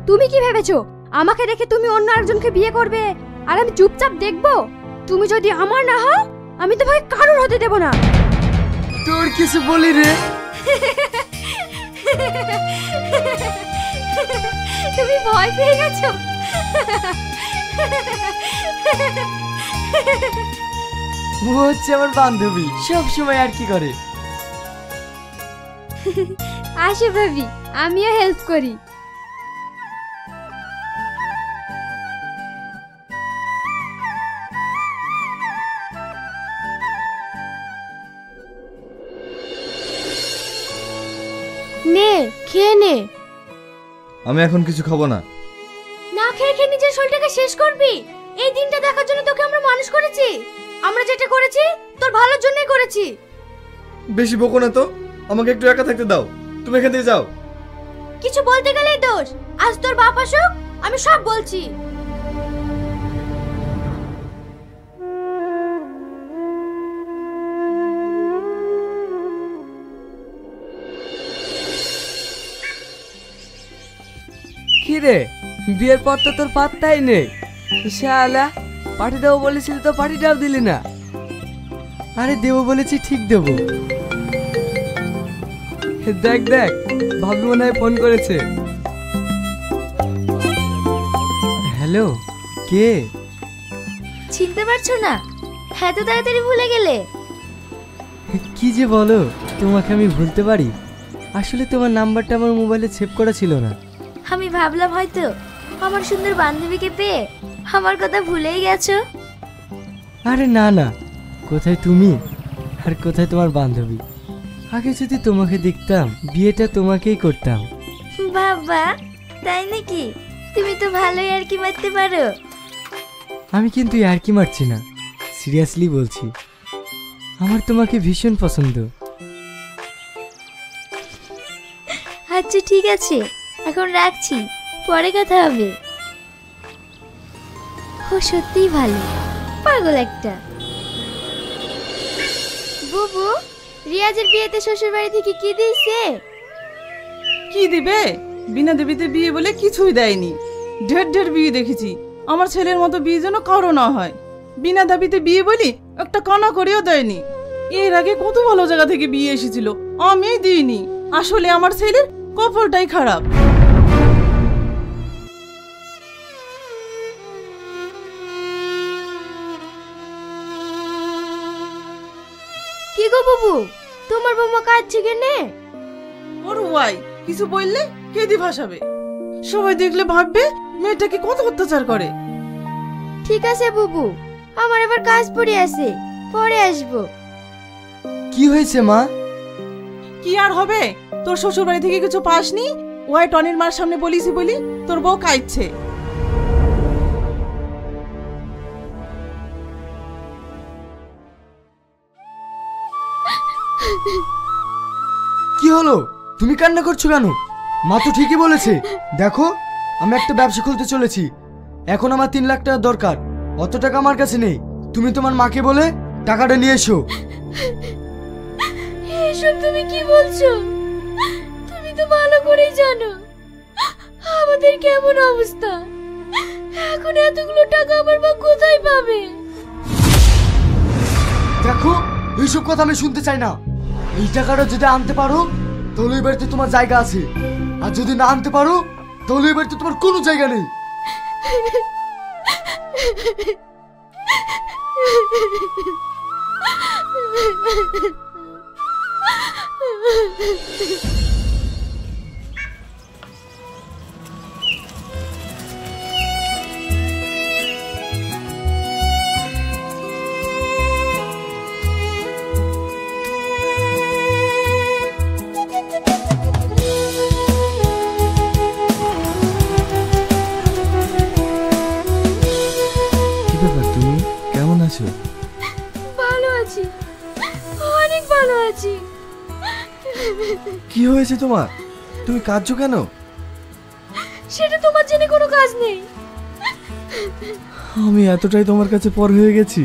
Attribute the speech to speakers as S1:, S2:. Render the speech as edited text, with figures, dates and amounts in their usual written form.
S1: তুমি কি ভেবেছো আমাকে রেখে তুমি অন্য আরেকজনকে বিয়ে করবে আর আমি চুপচাপ দেখবো? তুমি যদি আমার না হও আমি তোমাকে কারোর হতে দেব না।
S2: তোর কিছু বলি রে।
S1: তুমি ভয় পেয়ে গেছো?
S2: ও হচ্ছে আমার বান্ধবী, সব সময় আর কি করে।
S1: আসো ভাবি, আমিও হেল্প করি। নে খেয়ে নে।
S3: আমি এখন কিছু খাবো না।
S1: না খেয়ে খেয়ে নিজের শরীরটাকে শেষ করবি? এই দিনটা দেখার জন্য তোকে আমরা মানুষ করেছি। আমরা যেটা করেছি তোর ভালোর জন্যই করেছি।
S3: বেশি বকো না তো, আমাকে একটু একা থাকতে দাও। তুমি এখান থেকে যাও।
S1: কিছু বলতে গেলেই দোষ। আজ তোর বাপ আসুক, আমি সব বলছি।
S2: কি রে, বিয়ের পর তো তোর পাত্তাই নেই। শালা, পার্টি দেবো বলেছিলি তো পার্টিটাও দিলি না। আরে দেবো বলেছি, ঠিক দেবো। দেখ দেখ, ভাবি মনে হয় ফোন করেছে। হ্যালো, কে?
S1: চিনতে পারছো না? এত তাড়াতাড়ি ভুলে গেলে?
S2: কি যে বলো, তোমাকে আমি ভুলতে পারি? আসলে তোমার নাম্বারটা আমার মোবাইলে সেভ করা ছিল না।
S1: আমি ভাবলাম হয়তো আমার সুন্দর বান্ধবীকে পেয়ে আমার কথা ভুলেই গেছো।
S2: আরে না না, কোথায় তুমি আর কোথায় তোমার বান্ধবী? আগে যদি তোমাকে দেখতাম বিয়েটা তোমাকেই করতাম।
S1: বাবা, তাই নাকি? তুমি তো ভালোই আর কি মারতে পারো।
S2: আমি কিন্তু আর কি মারছি না, সিরিয়াসলি বলছি। আমার তোমাকে ভীষণ পছন্দ।
S1: আচ্ছা ঠিক আছে, এখন রাখছি, পরে কথা হবে। ও সত্যিই ভালো, পাগল একটা। বুবু, রিয়াজের বিয়েতে শ্বশুর বাড়ি থেকে কি দিয়েছে?
S4: কি দিবে? বিনা দেবীতে বিয়ে বলে কিছুই দেয়নি। ঢের ঢের বিয়ে দেখেছি, আমার ছেলের মতো বিয়ে যেন কারো না হয়। বিনা দাবিতে বিয়ে বলি একটা কানা করেও দেয়নি। এর আগে কত ভালো জায়গা থেকে বিয়ে এসেছিল, আমি দিইনি। আসলে আমার ছেলের কপালটাই খারাপ।
S1: কি গো বুবু, তোমার বৌমা কাঁদছে কেনে?
S4: ওর ওয়াই কিছু বললে কেঁদে ভাসাবে। সবাই দেখলে ভাববে মেয়েটাকে কত অত্যাচার করে।
S1: ঠিক আছে বুবু, আমার এবার কাজ পড়ে আছে, পরে আসবো।
S2: কি হয়েছে মা?
S4: কি আর হবে, তোর শ্বশুর বাড়ি থেকে কিছু পাসনি? ওয়াই টনির মার সামনে বলিসি বলি তোর বউ কাঁদছে।
S2: কি হলো, তুমি কান্না করছো কেন? মা তো ঠিকই বলেছে। দেখো, আমি একটা ব্যবসা খুলতে চলেছি। এখন আমার 3 লাখ টাকা দরকার। অত টাকা আমার কাছে নেই। তুমি তোমার মাকে বলে টাকাটা নিয়ে এসো।
S1: এসব তুমি কি বলছো? তুমি তো ভালো করেই জানো আমাদের কেমন অবস্থা। এখন এতগুলো টাকা আমার মা কোথায় পাবে?
S2: দেখো, এইসব কথা আমি শুনতে চাই না। এই টাকাটা যদি আনতে পারো তাহলে এই বাড়িতে তোমার জায়গা আছে, আর যদি না আনতে পারো তাহলে এই বাড়িতে তোমার কোনো জায়গা নেই।
S1: ভালো আছি, অনেক ভালো আছি।
S3: কি হয়েছে তোমার? তুমি কাঁদছো কেন?
S1: সেটা তোমার জেনে কোনো কাজ নেই।
S3: আমি এতটাই তোমার কাছে পর হয়ে গেছি?